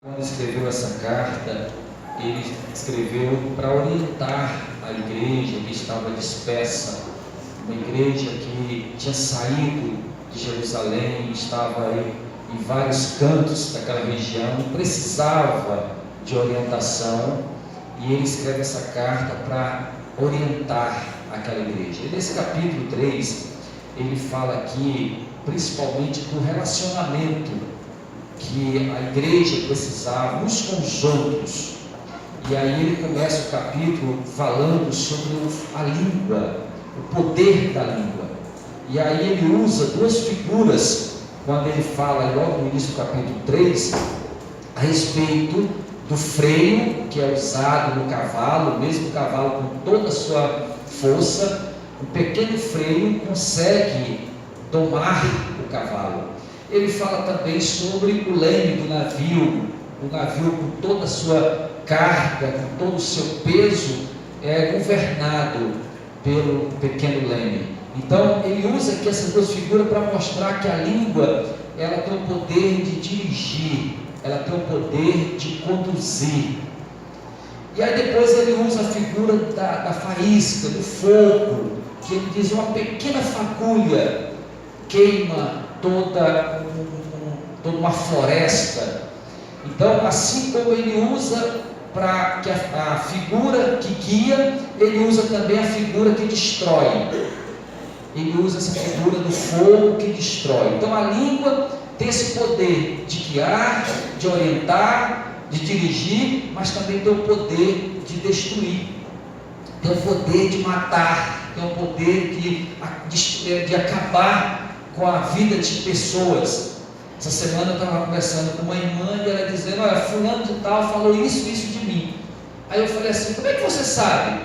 Quando escreveu essa carta, ele escreveu para orientar a igreja que estava dispersa, uma igreja que tinha saído de Jerusalém, estava aí em vários cantos daquela região, precisava de orientação, e ele escreve essa carta para orientar aquela igreja. E nesse capítulo 3, ele fala aqui principalmente do relacionamento que a igreja precisava uns com os outros. E aí ele começa o capítulo falando sobre a língua, o poder da língua. E aí ele usa duas figuras quando ele fala logo no início do capítulo 3 a respeito do freio que é usado no cavalo. Mesmo o cavalo com toda a sua força, um pequeno freio consegue domar o cavalo. Ele fala também sobre o leme do navio, o navio com toda a sua carga, com todo o seu peso, é governado pelo pequeno leme. Então ele usa aqui essas duas figuras para mostrar que a língua, ela tem o poder de dirigir, ela tem o poder de conduzir. E aí depois ele usa a figura da faísca, do fogo, que ele diz uma pequena fagulha queima toda uma floresta. Então, assim como ele usa para que a figura que guia, ele usa também a figura que destrói. Ele usa essa figura do fogo que destrói. Então a língua tem esse poder de guiar, de orientar, de dirigir, mas também tem o poder de destruir, tem o poder de matar, tem o poder de acabar com a vida de pessoas. Essa semana eu estava conversando com uma irmã e ela dizendo: olha, fulano de tal falou isso de mim. Aí eu falei assim: como é que você sabe?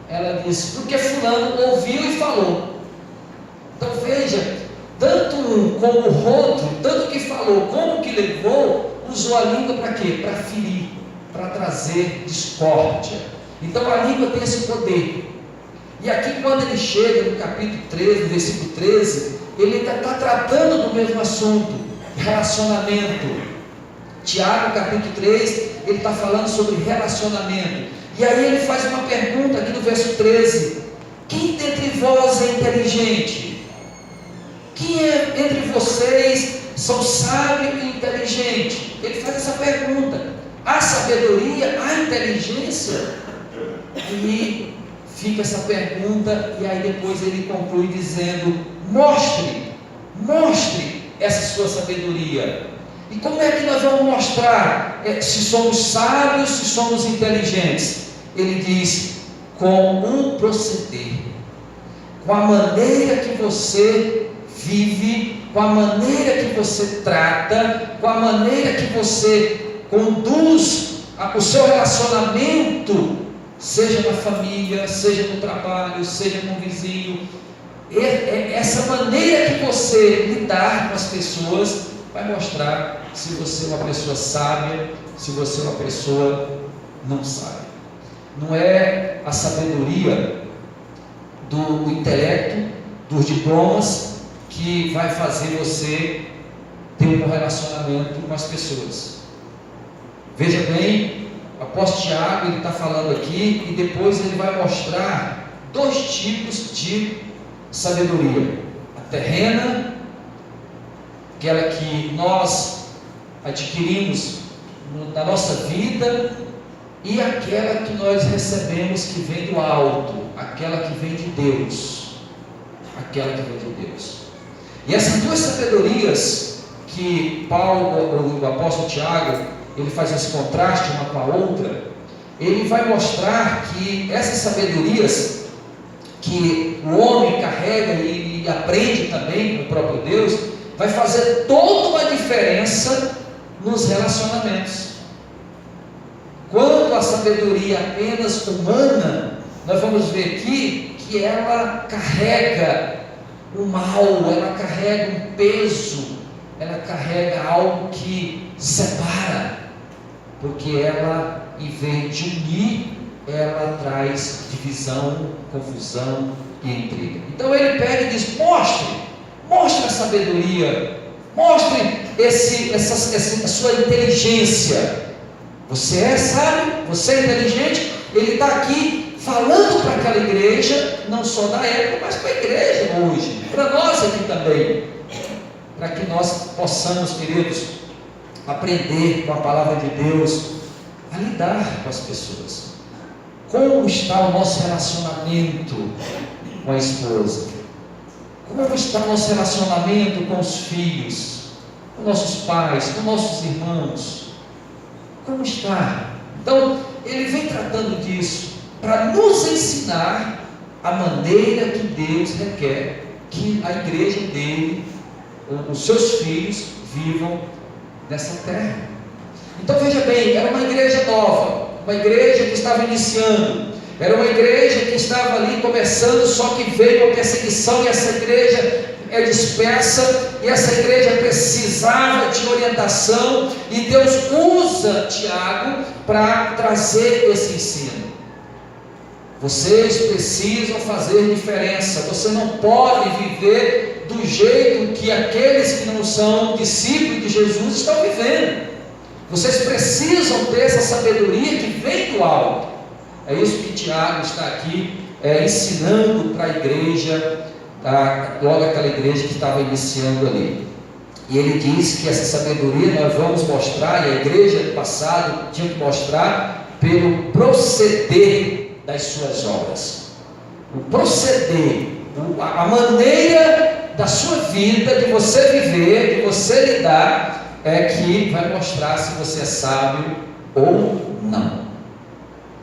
Ela disse: porque fulano ouviu e falou. Então veja, tanto um como o outro, tanto que falou como que levou, usou a língua para quê? Para ferir, para trazer discórdia. Então a língua tem esse poder. E aqui quando ele chega no capítulo 13, no versículo 13, ele está tratando do mesmo assunto, relacionamento. Tiago, capítulo 3, ele está falando sobre relacionamento. E aí ele faz uma pergunta aqui no verso 13: quem dentre vós é inteligente? Quem entre vocês são sábio e inteligente? Ele faz essa pergunta. Há sabedoria? Há inteligência? E fica essa pergunta, e aí depois ele conclui dizendo: mostre essa sua sabedoria. E como é que nós vamos mostrar se somos sábios, se somos inteligentes? Ele diz: com o proceder, com a maneira que você vive, com a maneira que você trata, com a maneira que você conduz o seu relacionamento, seja na família, seja no trabalho, seja com o vizinho. Essa maneira que você lidar com as pessoas vai mostrar se você é uma pessoa sábia, se você é uma pessoa não sábia. Não é a sabedoria do intelecto, dos diplomas, que vai fazer você ter um relacionamento com as pessoas. Veja bem, o apóstolo Tiago, ele está falando aqui, e depois ele vai mostrar dois tipos de sabedoria: a terrena, aquela que nós adquirimos na nossa vida, e aquela que nós recebemos que vem do alto, aquela que vem de Deus, E essas duas sabedorias que o apóstolo Tiago, ele faz esse contraste uma com a outra, ele vai mostrar que essas sabedorias que o homem carrega e aprende também com o próprio Deus, vai fazer toda uma diferença nos relacionamentos. Quando a sabedoria é apenas humana, nós vamos ver aqui que ela carrega o mal, ela carrega um peso, ela carrega algo que separa, porque ela, em vez de unir, ela traz divisão, confusão e intriga. Então ele pega e diz: mostre a sabedoria, mostre a sua inteligência, Você é sábio, você é inteligente. Ele está aqui falando para aquela igreja, não só da época, mas para a igreja hoje, para nós aqui também, para que nós possamos, queridos, aprender com a palavra de Deus a lidar com as pessoas. Como está o nosso relacionamento com a esposa? Como está o nosso relacionamento com os filhos, com nossos pais, com nossos irmãos? Como está? Então, ele vem tratando disso para nos ensinar a maneira que Deus requer que a igreja dele, os seus filhos, vivam nessa terra. Então veja bem, era uma igreja nova, uma igreja que estava iniciando, era uma igreja que estava ali começando, só que veio a perseguição e essa igreja é dispersa, e essa igreja precisava de orientação, e Deus usa Tiago para trazer esse ensino. Vocês precisam fazer diferença, você não pode viver do jeito que aqueles que não são discípulos de Jesus estão vivendo. Vocês precisam ter essa sabedoria que vem do alto. É isso que Tiago está aqui ensinando para a igreja, logo aquela igreja que estava iniciando ali. E ele diz que essa sabedoria nós vamos mostrar, e a igreja do passado tinha que mostrar pelo proceder das suas obras. O proceder, a maneira da sua vida, de você viver, de você lidar, é que vai mostrar se você é sábio ou não.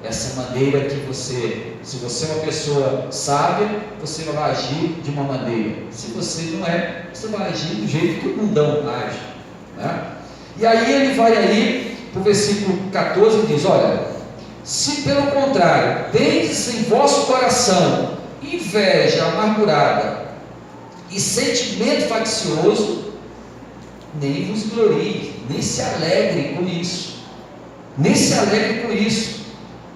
Essa maneira que você, se você é uma pessoa sábia, você vai agir de uma maneira. Se você não é, você vai agir do jeito que o mundão age, né? E aí ele vai aí para o versículo 14 e diz: olha, se pelo contrário tendes em vosso coração inveja amargurada e sentimento faccioso, nem vos glorie, nem se alegre com isso, nem se alegre com isso,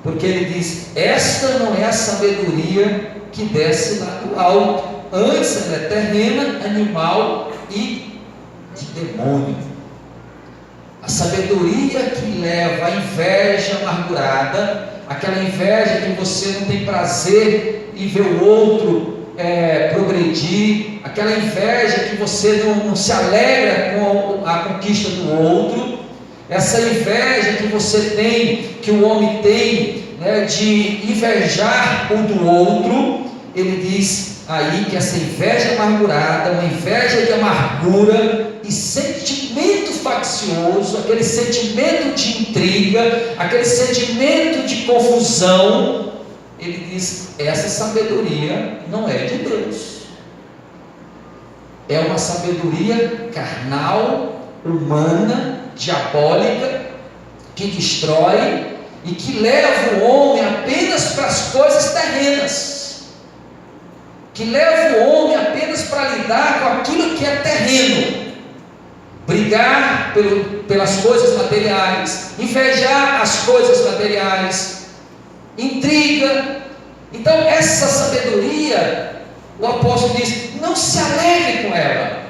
porque ele diz: esta não é a sabedoria que desce lá do alto, antes ela é terrena, animal e de demônio. A sabedoria que leva a inveja amargurada, aquela inveja que você não tem prazer em ver o outro progredir, aquela inveja que você não se alegra com a conquista do outro, essa inveja que você tem, que o homem tem, né, de invejar um do outro. Ele diz aí que essa inveja amargurada, uma inveja de amargura e sentimento faccioso, aquele sentimento de intriga, aquele sentimento de confusão, ele diz: essa sabedoria não é de Deus, é uma sabedoria carnal, humana, diabólica, que destrói e que leva o homem apenas para as coisas terrenas, que leva o homem apenas para lidar com aquilo que é terreno, brigar pelas coisas materiais, invejar as coisas materiais, intriga. Então essa sabedoria, o apóstolo diz: não se alegre com ela,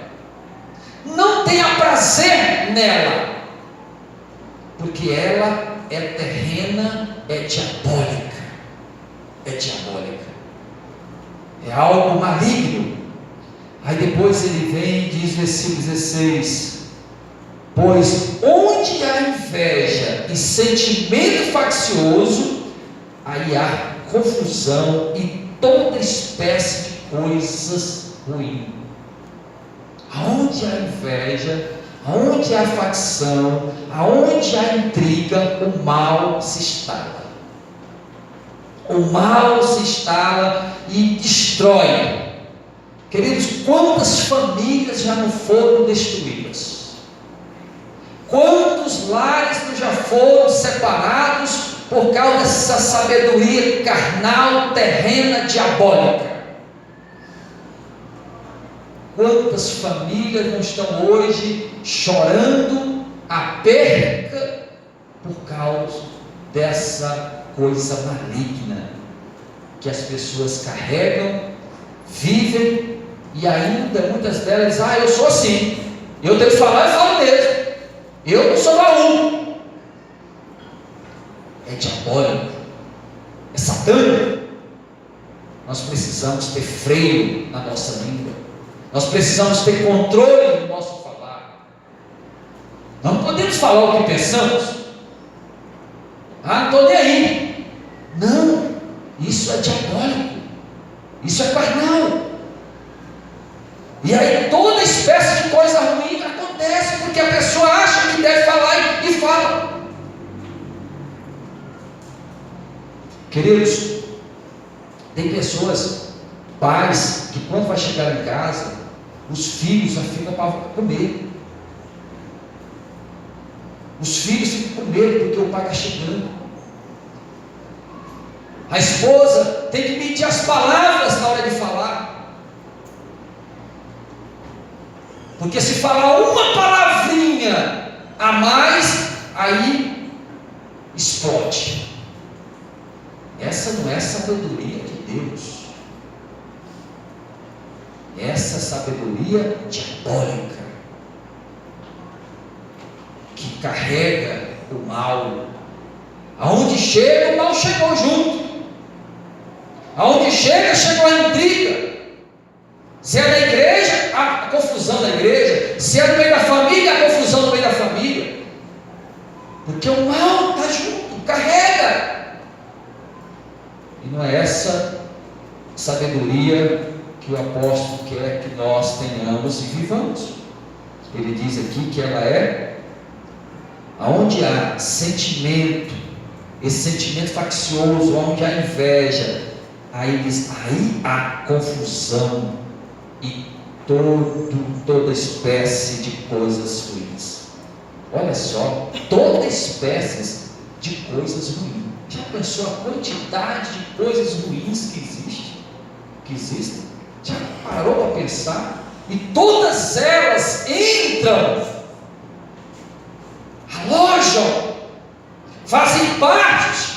não tenha prazer nela, porque ela é terrena, é diabólica, é algo maligno. Aí depois ele vem e diz, versículo 16: pois onde há inveja e sentimento faccioso, aí há confusão e toda espécie de coisas ruins. Aonde há inveja, aonde há facção, aonde há intriga, o mal se instala. O mal se instala e destrói. Queridos, quantas famílias já não foram destruídas? Quantos lares não já foram separados por causa dessa sabedoria carnal, terrena, diabólica? Quantas famílias não estão hoje chorando a perca por causa dessa coisa maligna que as pessoas carregam, vivem, e ainda muitas delas dizem: eu sou assim, eu tenho que falar e falo mesmo, eu não sou maluco. é diabólico, é satânico. Nós precisamos ter freio na nossa língua, nós precisamos ter controle no nosso falar. Não podemos falar o que pensamos. Não estou nem aí. Não, isso é diabólico, isso é carnal. E aí toda espécie de coisa ruim acontece, porque a pessoa acha que deve falar e fala. Queridos, tem pessoas, pais, que quando vai chegar em casa, os filhos já ficam para comer. Os filhos ficam com medo porque o pai está chegando. A esposa tem que medir as palavras na hora de falar, porque se falar uma palavrinha a mais, aí explode. Essa não é a sabedoria de Deus, essa sabedoria diabólica, que carrega o mal. Aonde chega, o mal chegou junto. Aonde chega, chegou a intriga. Se é da igreja, a confusão da igreja. Se é no meio da família, a confusão no meio da família. Porque o mal está junto, carrega. E não é essa sabedoria que o apóstolo quer que nós tenhamos e vivamos. Ele diz aqui que ela é aonde há sentimento, esse sentimento faccioso, onde há inveja, aí diz, aí há confusão e toda espécie de coisas ruins. Olha só, toda espécie de coisas ruins. Já pensou a quantidade de coisas ruins que existem? Já parou para pensar? E todas elas entram, alojam, fazem parte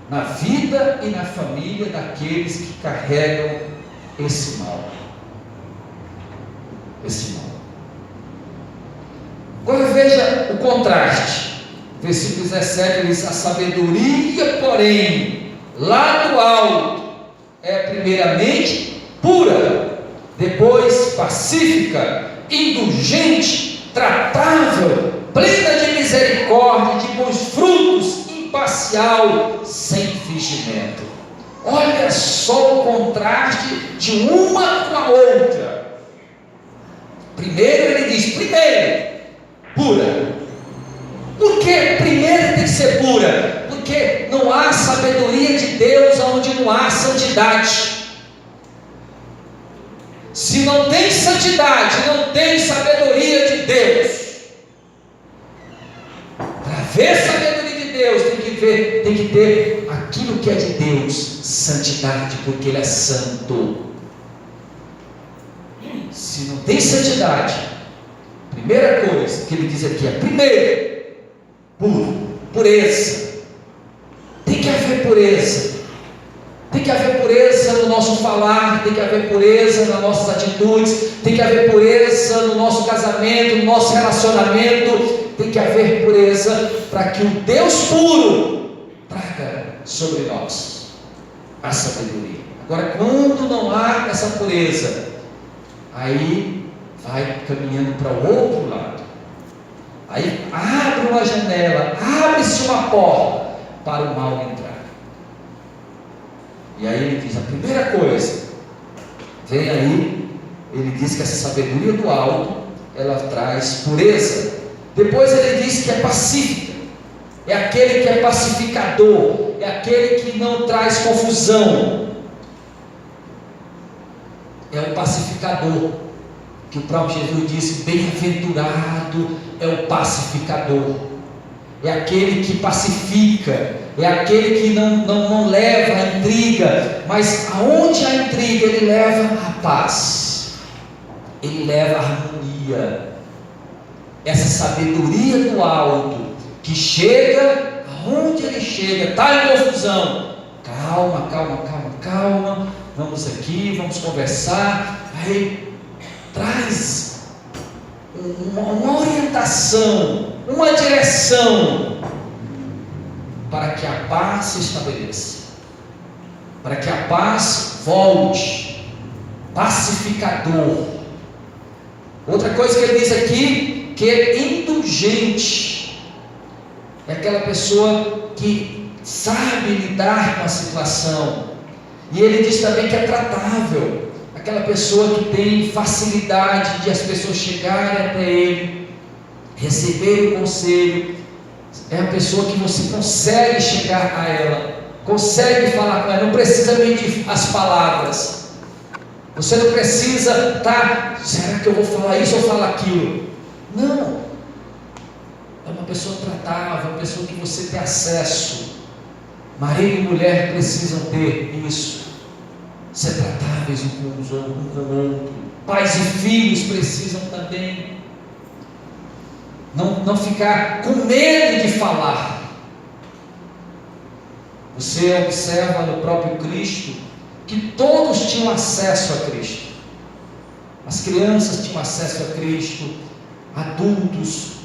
na vida e na família daqueles que carregam esse mal. Agora veja o contraste. Versículo 17 ele diz: a sabedoria, porém, lá do alto, é primeiramente pura, depois pacífica, indulgente, tratável, plena de misericórdia, de bons frutos, imparcial, sem fingimento. Olha só o contraste de uma com a outra. Primeiro ele diz, pura. Por que primeiro tem que ser pura? Porque não há sabedoria de Deus onde não há santidade. Se não tem santidade, não tem sabedoria de Deus. Para ver sabedoria de Deus, tem que ter aquilo que é de Deus, santidade, porque Ele é santo. Se não tem santidade, primeira coisa que ele diz aqui é primeiro, pureza. Tem que haver pureza. Tem que haver pureza no nosso falar, tem que haver pureza nas nossas atitudes, tem que haver pureza no nosso casamento, no nosso relacionamento, tem que haver pureza para que o Deus puro traga sobre nós a sabedoria. Agora, quando não há essa pureza, aí vai caminhando para o outro lado. Aí abre uma janela, abre-se uma porta para o mal entrar. E aí ele diz, a primeira coisa, vem aí, ele diz que essa sabedoria do alto, ela traz pureza. Depois ele diz que é pacífica, é aquele que é pacificador, é aquele que não traz confusão, é o pacificador, que o próprio Jesus disse, bem-aventurado é o pacificador, é aquele que pacifica, é aquele que não leva a intriga, mas aonde há intriga, ele leva a paz, ele leva a harmonia, essa sabedoria do alto, que chega, aonde ele chega, está em confusão, calma, vamos aqui, vamos conversar, aí traz uma orientação, uma direção para que a paz se estabeleça, para que a paz volte, pacificador. Outra coisa que ele diz aqui, que é indulgente, é aquela pessoa que sabe lidar com a situação. E ele diz também que é tratável, aquela pessoa que tem facilidade de as pessoas chegarem até ele, receber o conselho. É a pessoa que você consegue chegar a ela, consegue falar com ela, não precisa medir as palavras. Você não precisa será que eu vou falar isso ou falar aquilo? Não. É uma pessoa tratável, uma pessoa que você tem acesso. Marido e mulher precisam ter isso, ser tratáveis um com o outro. Pais e filhos precisam também não ficar com medo de falar. Você observa no próprio Cristo que todos tinham acesso a Cristo. As crianças tinham acesso a Cristo, adultos,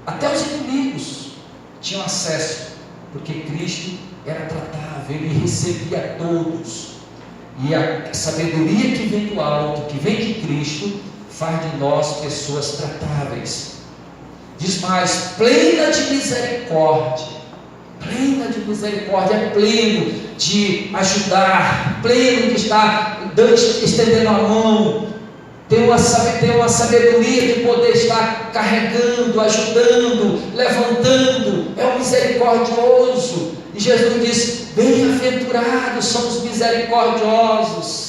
até os inimigos tinham acesso, porque Cristo era tratável, ele recebia todos. E a sabedoria que vem do alto, que vem de Cristo, faz de nós pessoas tratáveis. Diz mais, plena de misericórdia, é pleno de ajudar, pleno de estar estendendo a mão, tem uma sabedoria de poder estar carregando, ajudando, levantando, é um misericordioso. E Jesus diz, bem-aventurados são os misericordiosos.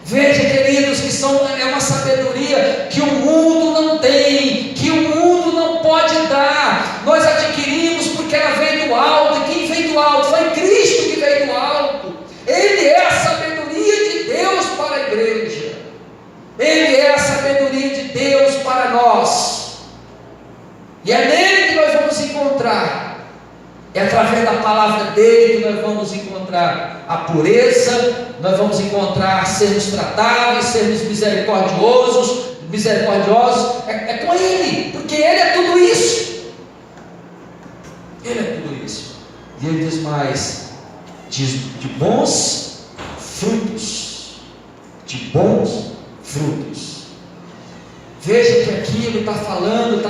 Veja, queridos, que é uma sabedoria que o mundo não tem, que o mundo não pode dar. Nós adquirimos porque ela veio do alto. E quem veio do alto? Foi Cristo que veio do alto. Ele é a sabedoria de Deus para a igreja. Ele é a sabedoria de Deus para nós. E é nele que nós vamos encontrar. É através da palavra dele que nós vamos encontrar a pureza, nós vamos encontrar sermos tratáveis, sermos misericordiosos. É com ele, porque ele é tudo isso. Ele é tudo isso. E ele diz mais, de bons frutos. De bons frutos. Veja que aqui ele está falando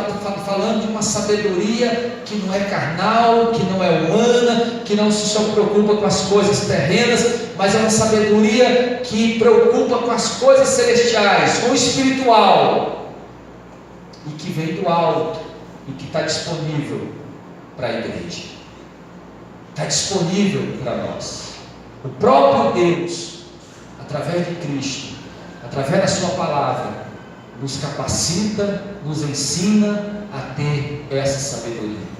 de uma sabedoria que não é carnal, que não é humana, que não só preocupa com as coisas terrenas, mas é uma sabedoria que preocupa com as coisas celestiais, com o espiritual, e que vem do alto, e que está disponível para a igreja, está disponível para nós. O próprio Deus, através de Cristo, através da sua palavra, nos capacita, nos ensina a ter essa sabedoria.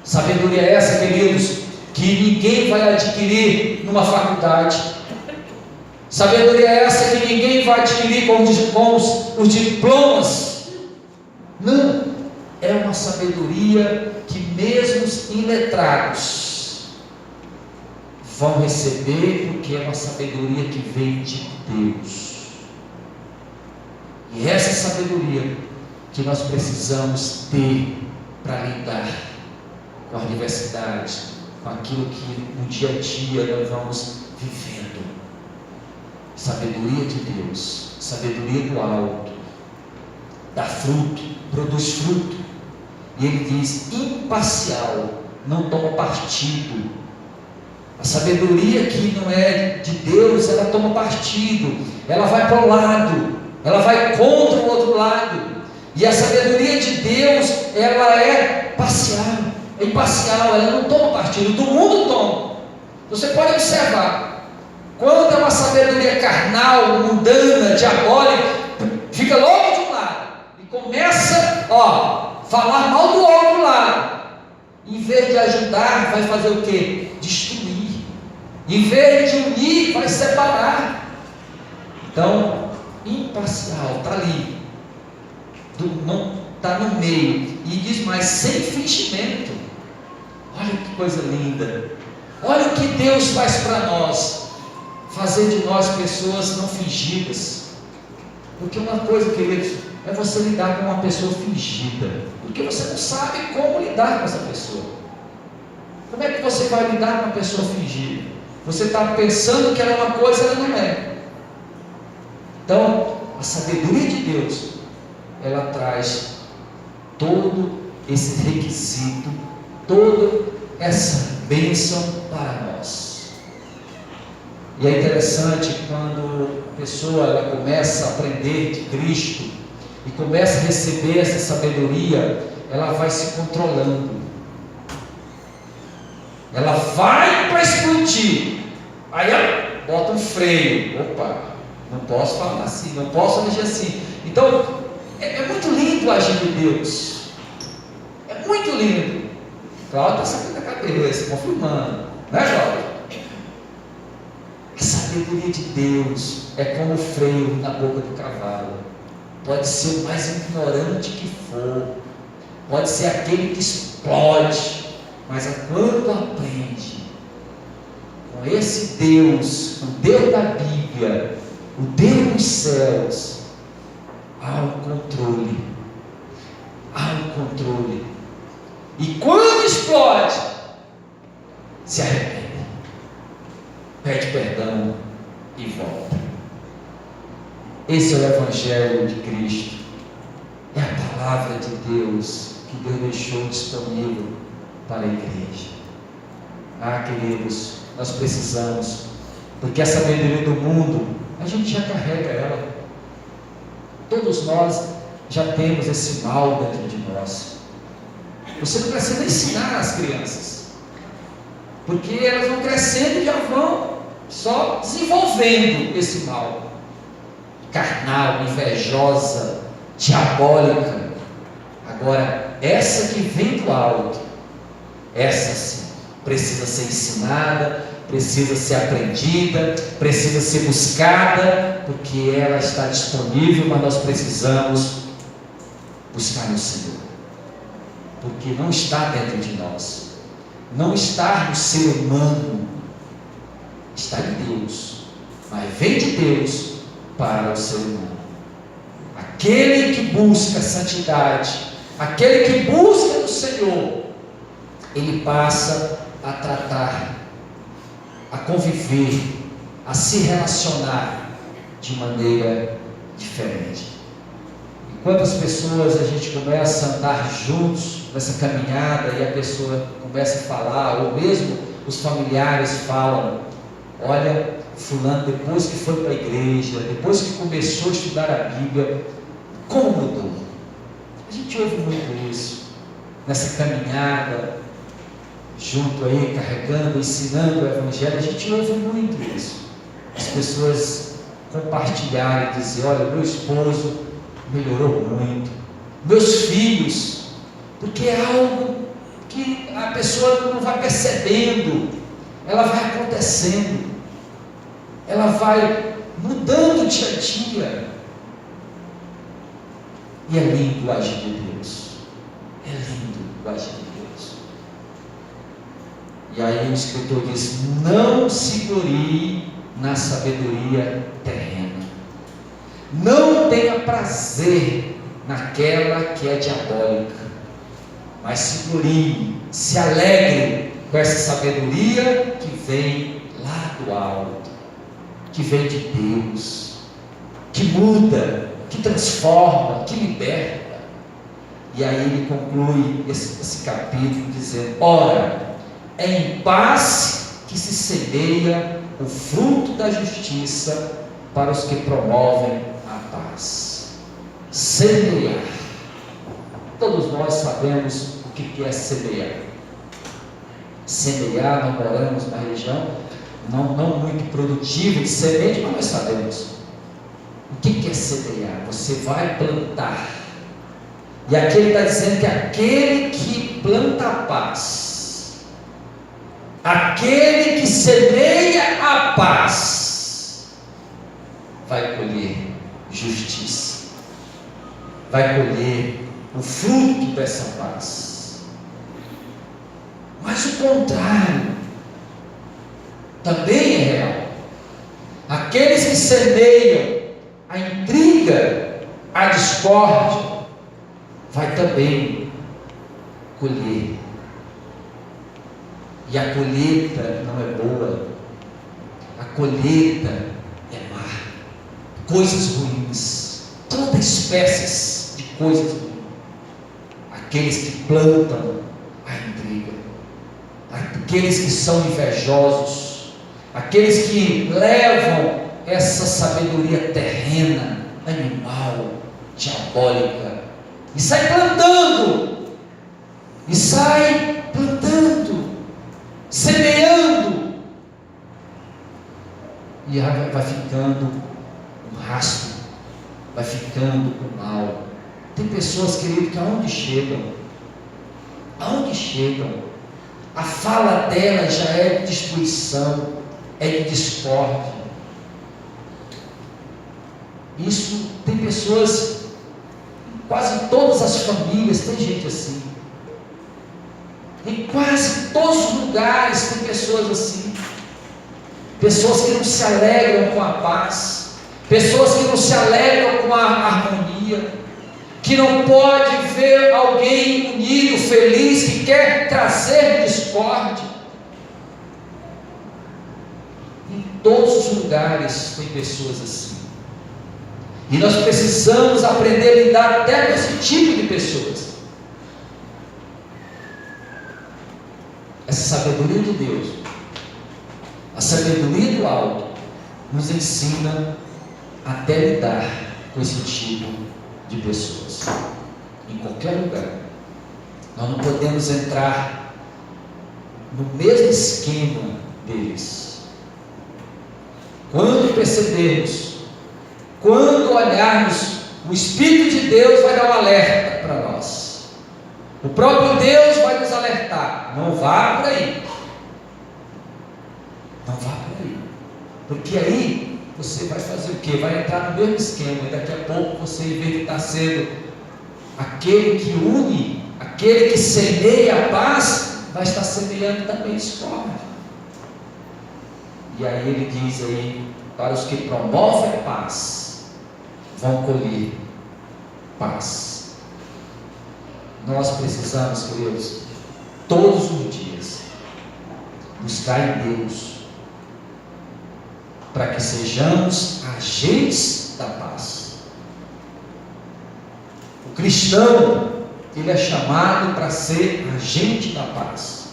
Sabedoria essa, queridos, que ninguém vai adquirir numa faculdade. Sabedoria essa que ninguém vai adquirir com os diplomas. Não, é uma sabedoria que mesmo os iletrados vão receber, porque é uma sabedoria que vem de Deus. E essa sabedoria que nós precisamos ter para lidar com a adversidade, com aquilo que no dia a dia nós vamos vivendo. Sabedoria de Deus, sabedoria do alto, dá fruto, produz fruto. E ele diz, imparcial, não toma partido. A sabedoria que não é de Deus, ela toma partido, ela vai para o lado, ela vai contra o outro lado. E a sabedoria de Deus, ela é parcial, é imparcial, ela não toma partido. Do mundo toma. Você pode observar, quando é uma sabedoria carnal, mundana, diabólica, fica logo de um lado e começa falar mal do outro lado. Em vez de ajudar, vai fazer o quê? Destruir. Em vez de unir, vai separar. Então, imparcial, está ali, está no meio. E diz mais, sem fingimento. Olha que coisa linda. Olha o que Deus faz para nós, fazer de nós pessoas não fingidas. Porque uma coisa, queridos, é você lidar com uma pessoa fingida, porque você não sabe como lidar com essa pessoa. Como é que você vai lidar com uma pessoa fingida? Você está pensando que ela é uma coisa, ela não é. Então, a sabedoria de Deus, ela traz todo esse requisito, toda essa bênção para nós. E é interessante quando a pessoa ela começa a aprender de Cristo e começa a receber essa sabedoria, ela vai se controlando. Ela vai para explodir, aí ela bota um freio. Opa, não posso falar assim, não posso agir assim. Então, é muito lindo o agir de Deus. É muito lindo. Cláudio está sacando a cabeça, confirmando, não é, Cláudio? A sabedoria de Deus é como o freio na boca do cavalo. Pode ser o mais ignorante que for, pode ser aquele que explode, mas quando aprende com esse Deus, o Deus da Bíblia, o Deus dos céus, há um controle. Há um controle. E quando explode, se arrepende, pede perdão e volta. Esse é o Evangelho de Cristo. É a palavra de Deus que Deus deixou disponível para a igreja. Ah, queridos, nós precisamos, porque a sabedoria do mundo, a gente já carrega ela. Todos nós já temos esse mal dentro de nós. Você não precisa ensinar as crianças, porque elas vão crescendo e já vão só desenvolvendo esse mal. Carnal, invejosa, diabólica. Agora, essa que vem do alto, essa sim, precisa ser ensinada, precisa ser aprendida, precisa ser buscada, porque ela está disponível, mas nós precisamos buscar no Senhor, porque não está dentro de nós, não está no ser humano, está em Deus, mas vem de Deus para o ser humano. Aquele que busca santidade, aquele que busca no Senhor, ele passa a tratar, a conviver, a se relacionar de maneira diferente. E quantas pessoas a gente começa a andar juntos nessa caminhada e a pessoa começa a falar, ou mesmo os familiares falam: olha, fulano, depois que foi para a igreja, depois que começou a estudar a Bíblia, como mudou? A gente ouve muito isso, nessa caminhada, junto aí, carregando, ensinando o Evangelho, a gente ouve muito isso. As pessoas compartilharem, dizer: olha, meu esposo melhorou muito, meus filhos, porque é algo que a pessoa não vai percebendo, ela vai acontecendo, ela vai mudando dia a dia, e é lindo o agir de Deus, é lindo o agir de Deus. E aí o escritor diz: não se glorie na sabedoria terrena, não tenha prazer naquela que é diabólica, mas se glorie, se alegre com essa sabedoria que vem lá do alto, que vem de Deus, que muda, que transforma, que liberta. E aí ele conclui esse capítulo dizendo: ora, é em paz que se semeia o fruto da justiça para os que promovem a paz. Semear. Todos nós sabemos o que é semear. Semear, nós moramos numa região não muito produtiva de semente, mas nós sabemos. O que é semear? Você vai plantar. E aqui ele está dizendo que aquele que planta a paz, aquele que semeia a paz, vai colher justiça, vai colher o fruto dessa paz. Mas o contrário também é real. Aqueles que semeiam a intriga, a a discórdia, vai também colher. E a colheita não é boa, a colheita é má. Coisas ruins, toda espécie de coisas ruins. Aqueles que plantam a intriga, aqueles que são invejosos, aqueles que levam essa sabedoria terrena, animal, diabólica, e sai plantando, semeando, e vai ficando um rastro, vai ficando o mal. Tem pessoas, querido, que aonde chegam, a fala dela já é de destruição, é de discórdia. Isso tem pessoas, em quase todas as famílias tem gente assim. Em quase todos os lugares tem pessoas assim. Pessoas que não se alegram com a paz, pessoas que não se alegram com a harmonia, que não pode ver alguém unido, feliz, que quer trazer discórdia. Em todos os lugares tem pessoas assim. E nós precisamos aprender a lidar até com esse tipo de pessoas. Essa sabedoria de Deus, a sabedoria do alto, nos ensina até lidar com esse tipo de pessoas, em qualquer lugar. Nós não podemos entrar no mesmo esquema deles. Quando percebermos, quando olharmos, o Espírito de Deus vai dar um alerta para nós. O próprio Deus vai nos alertar. Não vá por aí. Não vá por aí. Porque aí você vai fazer o quê? Vai entrar no mesmo esquema. E daqui a pouco você, em vez de estar sendo aquele que une, aquele que semeia a paz, vai estar semeando também discórdia. E aí ele diz aí, para os que promovem a paz, vão colher paz. Nós precisamos, queridos, todos os dias, buscar em Deus, para que sejamos agentes da paz. O cristão, ele é chamado para ser agente da paz.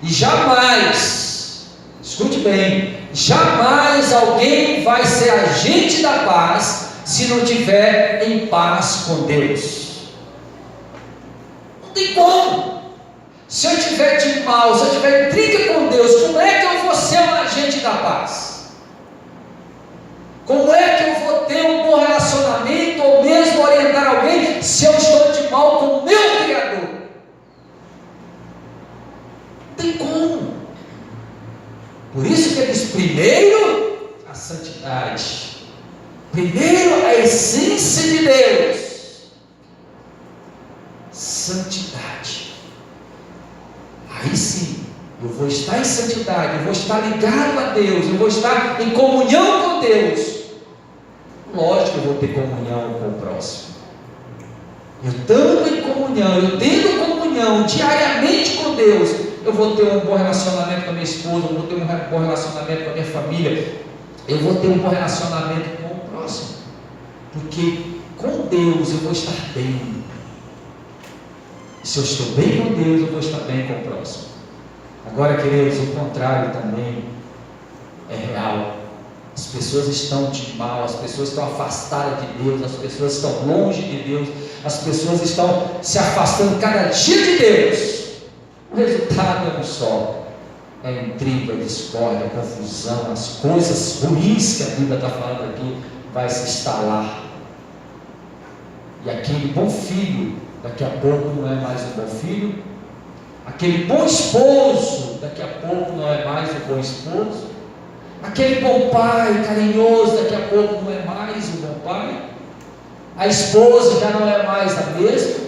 E jamais, escute bem, jamais alguém vai ser agente da paz se não tiver em paz com Deus. Não tem como. Se eu tiver de mal, se eu tiver intriga com Deus, como é que eu vou ser um agente da paz? Como é que eu vou ter um bom relacionamento, ou mesmo orientar alguém, se eu estou de mal com o meu Criador? Não tem como. Por isso que ele diz, primeiro a santidade, primeiro a essência de Deus, santidade. Aí sim, eu vou estar em santidade, eu vou estar ligado a Deus, eu vou estar em comunhão com Deus. Lógico que eu vou ter comunhão com o próximo. Eu estando em comunhão, eu tendo comunhão diariamente com Deus, eu vou ter um bom relacionamento com a minha esposa, eu vou ter um bom relacionamento com a minha família, eu vou ter um bom relacionamento com o próximo, porque com Deus eu vou estar bem. Se eu estou bem com Deus, eu vou estar bem com o próximo. Agora, queridos, o contrário também é real. As pessoas estão de mal, as pessoas estão afastadas de Deus, as pessoas estão longe de Deus, as pessoas estão se afastando cada dia de Deus. O resultado é um só: é intriga, discórdia, confusão, as coisas ruins que a Bíblia está falando aqui vai se instalar. E aquele bom filho, daqui a pouco não é mais um bom filho. Aquele bom esposo, daqui a pouco não é mais um bom esposo. Aquele bom pai carinhoso, daqui a pouco não é mais um bom pai. A esposa já não é mais a mesma,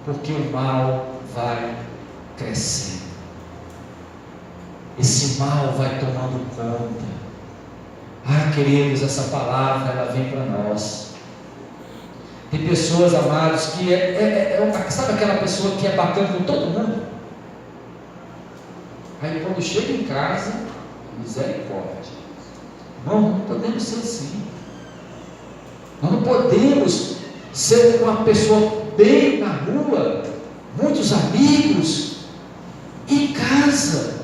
porque o mal vai crescendo. Esse mal vai tomando conta. Ah, queridos, essa palavra ela vem para nós. Tem pessoas, amados, que sabe aquela pessoa que é bacana com todo mundo? Aí quando chega em casa, misericórdia. Não, não podemos ser assim. Nós não podemos ser uma pessoa bem na rua, muitos amigos, e em casa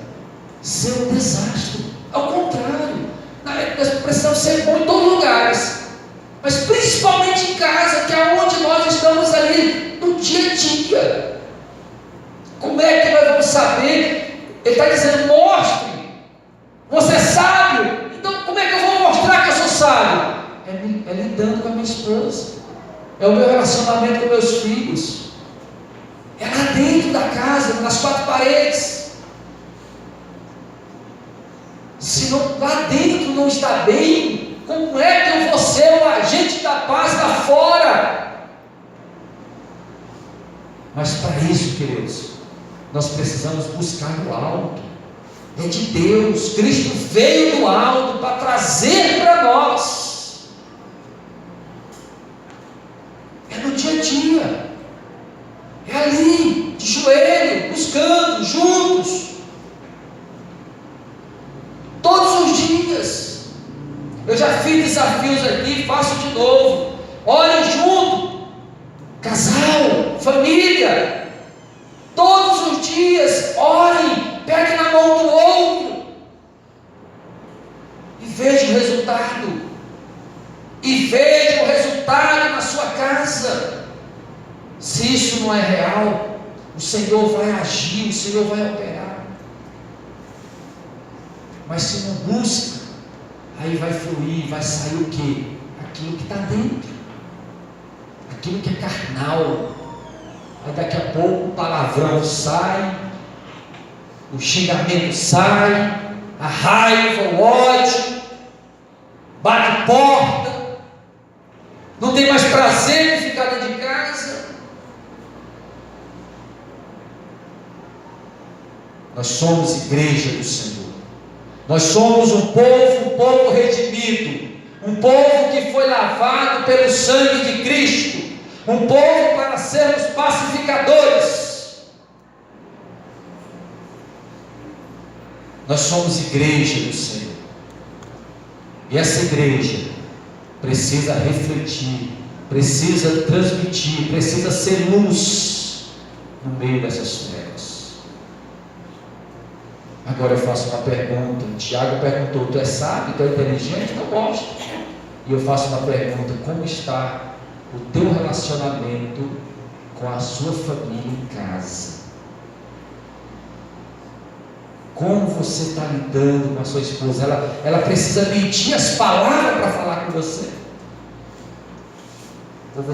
ser um desastre. Ao contrário, nós precisamos ser bons em todos os lugares, mas principalmente em casa, que é onde nós estamos ali no dia a dia. Como é que nós vamos saber? Ele está dizendo: mostre, você é sábio. Então como é que eu vou mostrar que eu sou sábio? É lidando com a minha esposa, é o meu relacionamento com meus filhos, é lá dentro da casa, nas quatro paredes. Se não, lá dentro não está bem, como é que eu vou ser um agente da paz lá fora? Mas para isso, queridos, nós precisamos buscar no alto. É de Deus. Cristo veio do alto para trazer para nós. É no dia a dia, é ali, de joelho, buscando, juntos, todos os dias. Eu já fiz desafios aqui, faço de novo. Olhem junto, casal, família, todos os dias, orem, peguem na mão do outro e vejam o resultado. E vejam o resultado na sua casa. Se isso não é real, o Senhor vai agir, o Senhor vai operar. Mas se não busca, aí vai fluir, vai sair o quê? Aquilo que está dentro, aquilo que é carnal. Aí daqui a pouco o palavrão sai, o xingamento sai, a raiva, o ódio, bate porta, não tem mais prazer em ficar dentro de casa. Nós somos igreja do Senhor. Nós somos um povo redimido, um povo que foi lavado pelo sangue de Cristo, um povo para sermos pacificadores. Nós somos igreja do Senhor, e essa igreja precisa refletir, precisa transmitir, precisa ser luz no meio dessas trevas. Agora eu faço uma pergunta. Tiago perguntou: tu é sábio, tu é inteligente? Não gosto. E eu faço uma pergunta: como está o teu relacionamento com a sua família em casa? Como você está lidando com a sua esposa? Ela precisa medir as palavras para falar com você?